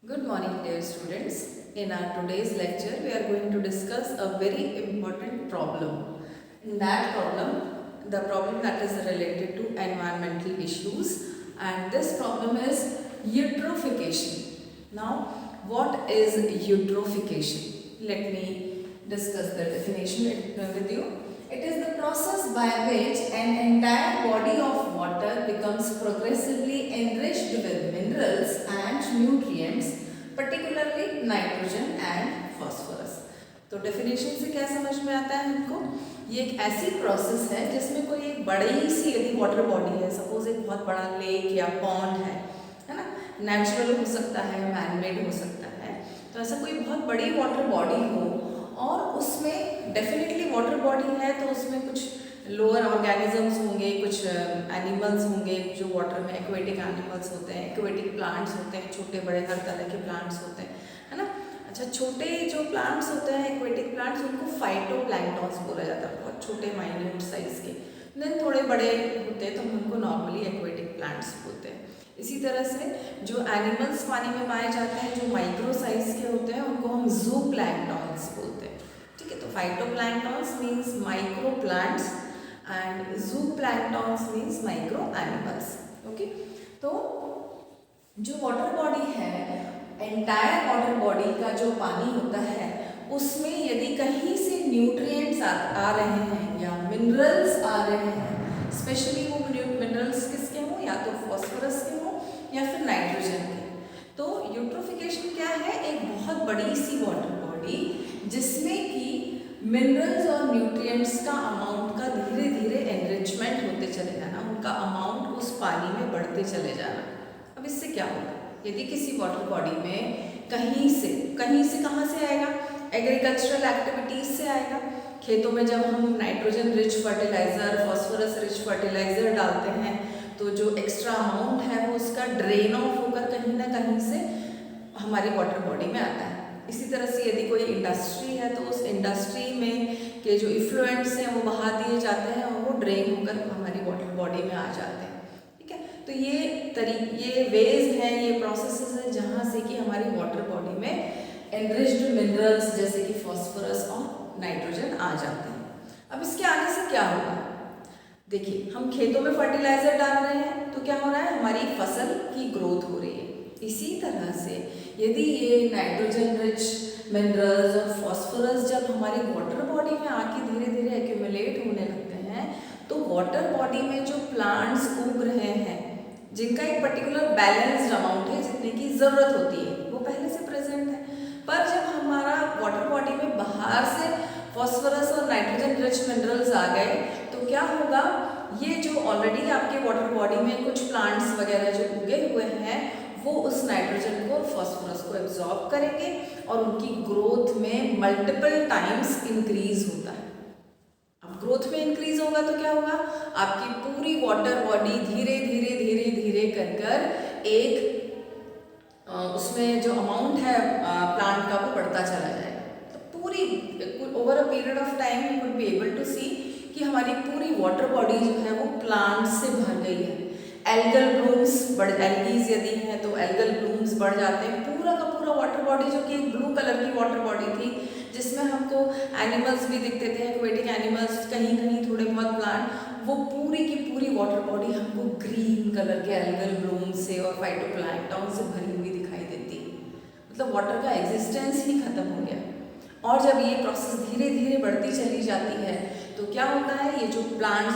Good morning, dear students. In our today's lecture, we are going to discuss a very important problem. In that problem, the problem that is related to environmental issues, and this problem is eutrophication. Now, what is eutrophication? Let me discuss the definition with you. It is the process by which an entire body of water becomes progressively enriched with minerals and nutrients, particularly nitrogen and phosphorus. तो definition से क्या समझ में आता है हमको? ये एक ऐसी प्रोसेस है जिसमें कोई एक बड़ी सी यदि वाटर बॉडी है, सपोज एक बहुत बड़ा लेक या पॉन्ड है ना, नेचुरल हो सकता है, मैनमेड हो सकता है, तो ऐसा कोई बहुत बड़ी वाटर बॉडी हो और उसमें डेफिनेटली वाटर बॉडी है तो उसमें कुछ लोअर ऑर्गेनिजम्स होंगे, कुछ एनिमल्स होंगे जो वाटर में एक्वेटिक एनिमल्स होते हैं, एक्वेटिक प्लांट्स होते हैं, छोटे बड़े हर तरह के प्लांट्स होते हैं, है ना। अच्छा, छोटे जो प्लांट्स होते हैं एक्वेटिक प्लांट्स, उनको फाइटोप्लैंक्टन्स बोला जाता है, बहुत छोटे माइन्यूट साइज के। देन थोड़े बड़े होते हैं तो हम उनको नॉर्मली एक्वेटिक प्लांट्स बोलते हैं। इसी तरह से जो एनिमल्स पानी में पाए जाते हैं जो माइक्रो साइज के होते हैं उनको हम ज़ूप्लैंक्टन्स बोलते हैं। ठीक है, तो phytoplanktons means micro plants and zooplanktons means micro animals. Okay, तो जो वाटर बॉडी है, एंटायर वाटर बॉडी का जो पानी होता है उसमें यदि कहीं से न्यूट्रिएंट्स आ रहे हैं या मिनरल्स आ रहे हैं, स्पेशली वो मिनरल्स किसके हों, या तो फॉस्फोरस के हों या फिर नाइट्रोजन के, तो यूट्रोफिकेशन क्या है? एक बहुत बड़ी सी वाटर बॉडी जिसमें कि मिनरल्स और न्यूट्रिएंट्स का अमाउंट का धीरे धीरे एनरिचमेंट होते चले जाना, उनका अमाउंट उस पानी में बढ़ते चले जाना। अब इससे क्या होगा? यदि किसी वाटर बॉडी में कहीं से कहाँ से आएगा? एग्रीकल्चरल एक्टिविटीज से आएगा। खेतों में जब हम nitrogen rich fertilizer, phosphorus rich fertilizer डालते हैं तो जो एक्स्ट्रा अमाउंट है वो उसका ड्रेन ऑफ होकर कहीं ना कहीं से हमारी वाटर बॉडी में आता है। इसी तरह से यदि कोई इंडस्ट्री है तो उस इंडस्ट्री में के जो इफ्लुएंट्स हैं वो बहा दिए जाते हैं और वो ड्रेन होकर हमारी वाटर बॉडी में आ जाते हैं। ठीक है, तो ये वेज हैं, ये प्रोसेसेस हैं जहाँ से कि हमारी वाटर बॉडी में एनरिच्ड मिनरल्स जैसे कि फॉस्फोरस और नाइट्रोजन आ जाते हैं। अब इसके आने से क्या होगा? देखिए, हम खेतों में फर्टिलाइजर डाल रहे हैं तो क्या हो रहा है? हमारी फसल की ग्रोथ हो रही है। इसी तरह से यदि ये नाइट्रोजन रिच मिनरल्स और फॉस्फोरस जब हमारी वाटर बॉडी में आके धीरे धीरे एक्यूमुलेट होने लगते हैं तो वाटर बॉडी में जो प्लांट्स उग रहे हैं जिनका एक पर्टिकुलर बैलेंस्ड अमाउंट है, जितने की ज़रूरत होती है, वो पहले से प्रेजेंट है। पर जब हमारा वाटर बॉडी में बाहर से फॉस्फोरस और नाइट्रोजन रिच मिनरल्स आ गए तो क्या होगा? ये जो ऑलरेडी आपके वाटर बॉडी में कुछ प्लांट्स वगैरह जो उगे हुए हैं वो उस नाइट्रोजन को और फॉस्फोरस को एब्जॉर्ब करेंगे और उनकी ग्रोथ में मल्टीपल टाइम्स इंक्रीज होता है। अब ग्रोथ में इंक्रीज होगा तो क्या होगा? आपकी पूरी वाटर बॉडी धीरे धीरे धीरे धीरे कर एक उसमें जो अमाउंट है प्लांट का वो बढ़ता चला जाएगा। तो पूरी over a period of time you would be able to see कि हमारी पूरी वाटर बॉडी जो है वो प्लांट से भर गई है। एल्गल ब्लूम्स एल्गीज यदि हैं तो एल्गल ब्लूम्स बढ़ जाते हैं। पूरा का पूरा वाटर बॉडी जो कि एक ब्लू कलर की वाटर बॉडी थी जिसमें हमको एनिमल्स भी दिखते थे, एक्वेटिक एनिमल्स, कहीं कहीं थोड़े बहुत प्लांट, वो पूरी की पूरी वाटर बॉडी हमको ग्रीन कलर के एल्गल ब्लूम से और फाइटोप्लैंक्टन से भरी हुई दिखाई देती है। मतलब वाटर का एग्जिस्टेंस ही खत्म हो गया। और जब ये प्रोसेस धीरे धीरे बढ़ती चली जाती है तो क्या होता है? ये जो प्लांट्स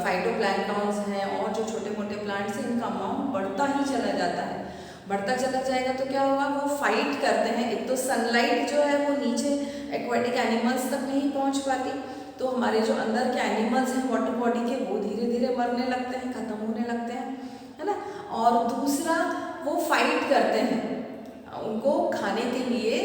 फाइटोप्लैंक्टन्स हैं और जो छोटे मोटे प्लांट्स हैं इनका अमाउंट बढ़ता ही चला जाता है। बढ़ता चला जाएगा तो क्या होगा? वो फाइट करते हैं। एक तो सनलाइट जो है वो नीचे एक्वेटिक एनिमल्स तक नहीं पहुंच पाती, तो हमारे जो अंदर के एनिमल्स हैं वाटर बॉडी के वो धीरे धीरे मरने लगते हैं, खत्म होने लगते हैं, है ना। और दूसरा, वो फाइट करते हैं, उनको खाने के लिए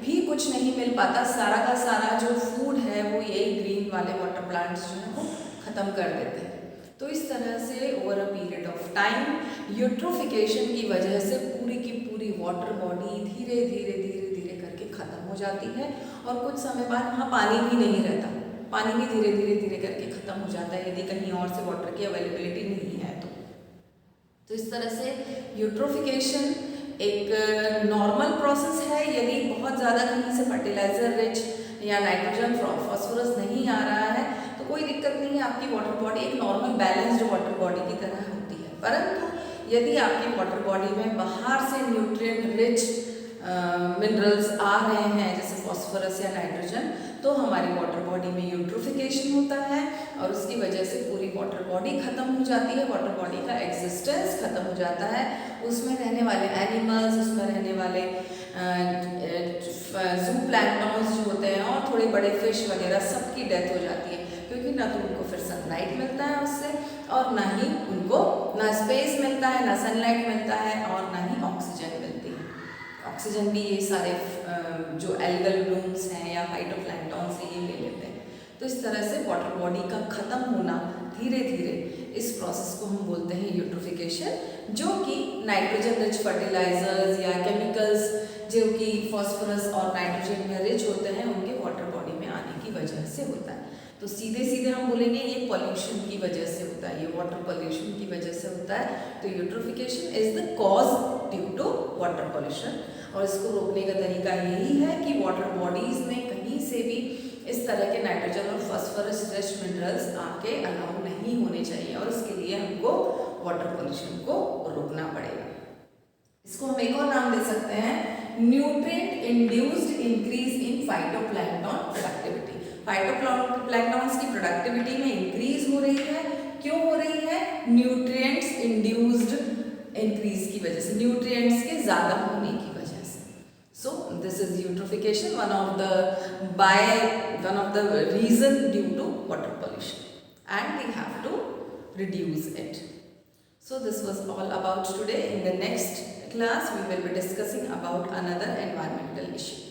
भी कुछ नहीं मिल पाता। सारा का सारा जो फूड है वो यही ग्रीन वाले वाटर प्लांट्स जो है वो खत्म कर देते हैं। तो इस तरह से over a period of time eutrophication की वजह से पूरी की पूरी वाटर बॉडी धीरे धीरे धीरे धीरे करके खत्म हो जाती है और कुछ समय बाद वहाँ पानी भी नहीं रहता, पानी भी धीरे धीरे धीरे करके खत्म हो जाता है यदि कहीं और से वाटर की अवेलेबिलिटी नहीं है तो इस तरह से यूट्रोफिकेशन एक नॉर्मल प्रोसेस है, यदि बहुत ज़्यादा कहीं से फर्टिलाइजर रिच या नाइट्रोजन फॉस्फोरस नहीं आ रहा है तो कोई दिक्कत नहीं है, आपकी वाटर बॉडी एक नॉर्मल बैलेंस्ड वाटर बॉडी की तरह होती है। परंतु यदि आपकी वाटर बॉडी में बाहर से न्यूट्रिएंट रिच मिनरल्स आ रहे हैं जैसे फॉस्फोरस या नाइट्रोजन, तो हमारी वाटर बॉडी में यूट्रोफिकेशन होता है और उसकी वजह से पूरी वाटर बॉडी ख़त्म हो जाती है, वाटर बॉडी का एग्जिस्टेंस ख़त्म हो जाता है। उसमें रहने वाले एनिमल्स, उसमें रहने वाले जू प्लैंक्टन्स जो होते हैं और थोड़े बड़े फिश वगैरह सबकी डेथ हो जाती है, क्योंकि ना तो उनको फिर सनलाइट मिलता है उससे और ना ही उनको ना स्पेस मिलता है, ना सनलाइट मिलता है और ना ही ऑक्सीजन मिलती है। ऑक्सीजन भी ये सारे जो एल्गल ब्लूम्स हैं या फाइटोप्लैंक्टन से ये ले लेते हैं। तो इस तरह से वाटर बॉडी का ख़त्म होना धीरे धीरे, इस प्रोसेस को हम बोलते हैं यूट्रोफिकेशन, जो कि नाइट्रोजन रिच फर्टिलाइजर्स या केमिकल्स जो कि फॉस्फोरस और नाइट्रोजन में रिच होते हैं उनके वाटर बॉडी में आने की वजह से होता है। तो सीधे सीधे हम बोलेंगे ये पॉल्यूशन की वजह से होता है, ये वाटर पॉल्यूशन की वजह से होता है। तो eutrophication is the cause due to water pollution, और इसको रोकने का तरीका यही है कि वाटर बॉडीज में कहीं से भी इस तरह के नाइट्रोजन और फॉस्फोरस रिच मिनरल्स आके अलाउ नहीं होने चाहिए, और इसके लिए हमको वाटर पॉल्यूशन को रोकना पड़ेगा। इसको हम एक और नाम दे सकते हैं, nutrient induced increase in phytoplankton productivity. Phytoplanktons की प्रोडक्टिविटी में इंक्रीज हो रही है, क्यों हो रही है? न्यूट्रिएंट्स इंड्यूस्ड इंक्रीज की वजह से, न्यूट्रिएंट्स के ज़्यादा होने की वजह से। So this is eutrophication, one of the reason due to water pollution, and we have to reduce it. So this was all about today. In the next class we will be discussing about another environmental issue.